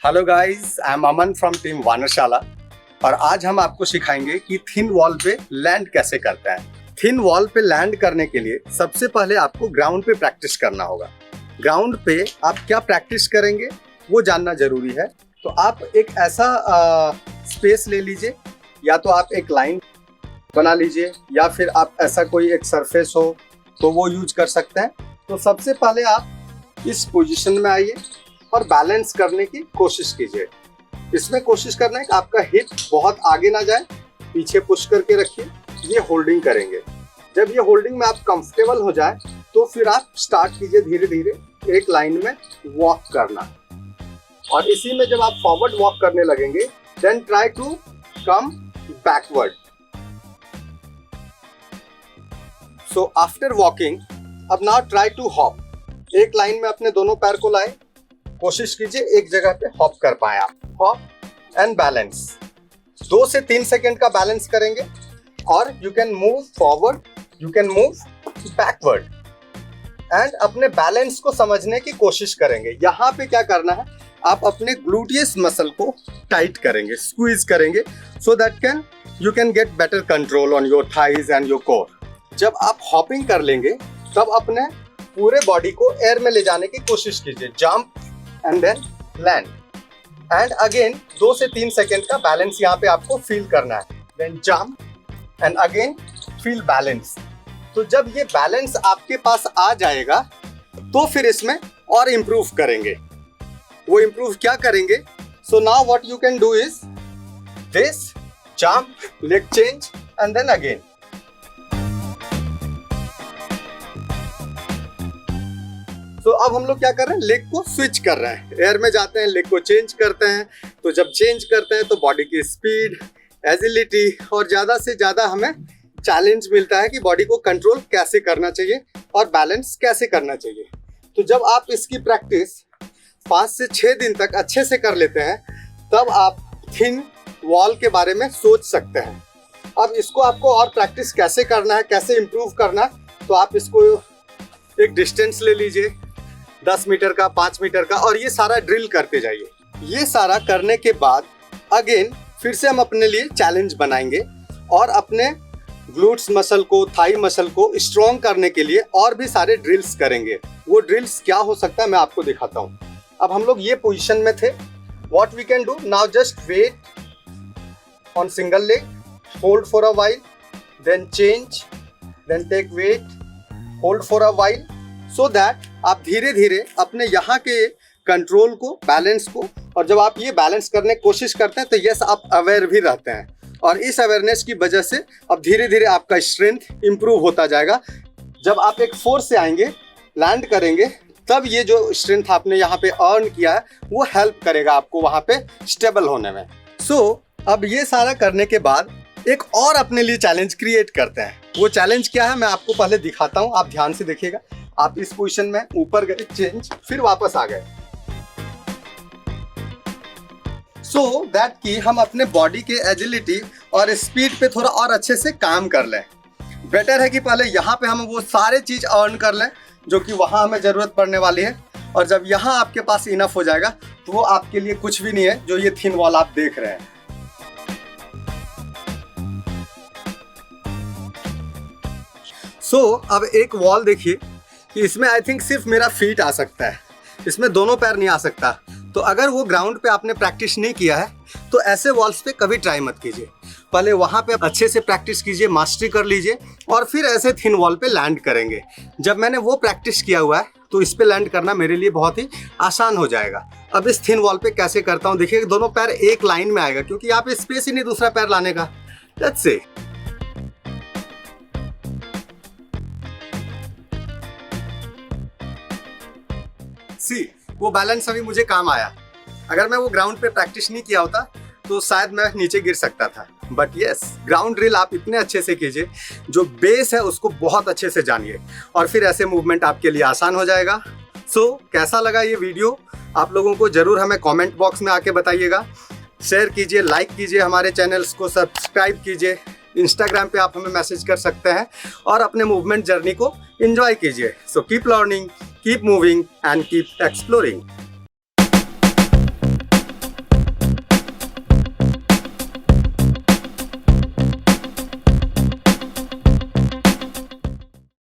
Hello guys, I am Aman from team Vanarshala और आज हम आपको सिखाएंगे कि थिन वॉल पे लैंड कैसे करते हैं। थिन वॉल पे लैंड करने के लिए सबसे पहले आपको ग्राउंड पे प्रैक्टिस करना होगा। ग्राउंड पे आप क्या प्रैक्टिस करेंगे वो जानना जरूरी है। तो आप एक ऐसा स्पेस ले लीजिए, या तो आप एक लाइन बना लीजिए या फिर आप ऐसा कोई एक सरफेस हो तो वो यूज कर सकते हैं। तो सबसे पहले आप इस पोजीशन में आइए और बैलेंस करने की कोशिश कीजिए। इसमें कोशिश करना है कि आपका हिप बहुत आगे ना जाए, पीछे पुश करके रखिए। ये होल्डिंग करेंगे। जब ये होल्डिंग में आप कंफर्टेबल हो जाए तो फिर आप स्टार्ट कीजिए धीरे धीरे एक लाइन में वॉक करना। और इसी में जब आप फॉरवर्ड वॉक करने लगेंगे then try to come backward. So after walking अब नाउ ट्राई टू हॉप। एक लाइन में अपने दोनों पैर को लाए, कोशिश कीजिए एक जगह पे हॉप कर पाए आप। हॉप एंड बैलेंस 2 से 3 सेकेंड का बैलेंस करेंगे और you can move forward, you can move backward and अपने बैलेंस को समझने की कोशिश करेंगे। यहाँ पे क्या करना है, आप अपने ग्लूटियस मसल को टाइट करेंगे, स्क्वीज करेंगे so that you can get better control on your thighs and your core. जब आप हॉपिंग कर लेंगे तब अपने पूरे बॉडी को एयर में ले जाने की कोशिश कीजिए। Jump and then land and again 2 से 3 सेकेंड का बैलेंस यहाँ पे आपको फील करना है। Then jump and again feel balance. तो जब ये बैलेंस आपके पास आ जाएगा तो फिर इसमें और इम्प्रूव करेंगे। वो इम्प्रूव क्या करेंगे? So now what you can do is this, jump, leg change and then again. तो अब हम लोग क्या कर रहे हैं, लेग को स्विच कर रहे हैं, एयर में जाते हैं, लेग को चेंज करते हैं। तो जब चेंज करते हैं तो बॉडी की स्पीड, एजिलिटी और ज़्यादा से ज़्यादा हमें चैलेंज मिलता है कि बॉडी को कंट्रोल कैसे करना चाहिए और बैलेंस कैसे करना चाहिए। तो जब आप इसकी प्रैक्टिस 5 से 6 दिन तक अच्छे से कर लेते हैं तब आप थिन वॉल के बारे में सोच सकते हैं। अब इसको आपको और प्रैक्टिस कैसे करना है, कैसे इम्प्रूव करना है, तो आप इसको एक डिस्टेंस ले लीजिए 10 मीटर का, 5 मीटर का, और ये सारा ड्रिल करते जाइए। ये सारा करने के बाद अगेन फिर से हम अपने लिए चैलेंज बनाएंगे और अपने ग्लूट्स मसल को, थाई मसल को स्ट्रॉन्ग करने के लिए और भी सारे ड्रिल्स करेंगे। वो ड्रिल्स क्या हो सकता है मैं आपको दिखाता हूँ। अब हम लोग ये पोजीशन में थे। What we can do now, just weight on single leg, hold for a while, then change, then take weight, hold for a while, so that आप धीरे धीरे अपने यहाँ के कंट्रोल को, बैलेंस को, और जब आप ये बैलेंस करने की कोशिश करते हैं तो यस आप अवेयर भी रहते हैं और इस अवेयरनेस की वजह से अब धीरे धीरे आपका स्ट्रेंथ इंप्रूव होता जाएगा। जब आप एक फोर्स से आएंगे, लैंड करेंगे, तब ये जो स्ट्रेंथ आपने यहाँ पे अर्न किया है वो हेल्प करेगा आपको वहाँ पे स्टेबल होने में। सो अब ये सारा करने के बाद एक और अपने लिए चैलेंज क्रिएट करते हैं। वो चैलेंज क्या है मैं आपको पहले दिखाता हूँ, आप ध्यान से देखिएगा। आप इस पोजीशन में ऊपर गए, चेंज, फिर वापस आ गए, सो दैट कि हम अपने बॉडी के एजिलिटी और स्पीड पे थोड़ा और अच्छे से काम कर लें। बेटर है कि पहले यहाँ पे हम वो सारे चीज अर्न कर लें जो कि वहाँ हमें जरूरत पड़ने वाली है, और जब यहाँ आपके पास इनफ हो जाएगा तो वो आपके लिए कुछ भी नहीं है जो ये थिन वॉल आप देख रहे हैं। सो अब एक वॉल देखिए कि इसमें आई थिंक सिर्फ मेरा फीट आ सकता है, इसमें दोनों पैर नहीं आ सकता। तो अगर वो ग्राउंड पे आपने प्रैक्टिस नहीं किया है तो ऐसे वॉल्स पे कभी ट्राई मत कीजिए। पहले वहाँ पे अच्छे से प्रैक्टिस कीजिए, मास्टरी कर लीजिए, और फिर ऐसे थिन वॉल पे लैंड करेंगे। जब मैंने वो प्रैक्टिस किया हुआ है तो इस पे लैंड करना मेरे लिए बहुत ही आसान हो जाएगा। अब इस थिन वॉल पे कैसे करता हूँ देखिए, दोनों पैर एक लाइन में आएगा क्योंकि यहाँ पे स्पेस ही नहीं दूसरा पैर लाने का। That's it. सी वो बैलेंस अभी मुझे काम आया। अगर मैं वो ग्राउंड पे प्रैक्टिस नहीं किया होता तो शायद मैं नीचे गिर सकता था। बट यस, ग्राउंड ड्रिल आप इतने अच्छे से कीजिए, जो बेस है उसको बहुत अच्छे से जानिए, और फिर ऐसे मूवमेंट आपके लिए आसान हो जाएगा। सो कैसा लगा ये वीडियो आप लोगों को जरूर हमें कमेंट बॉक्स में आके बताइएगा। शेयर कीजिए, लाइक कीजिए, हमारे चैनल्स को सब्सक्राइब कीजिए। इंस्टाग्राम पे आप हमें मैसेज कर सकते हैं और अपने मूवमेंट जर्नी को एंजॉय कीजिए। So keep learning, keep moving and keep exploring.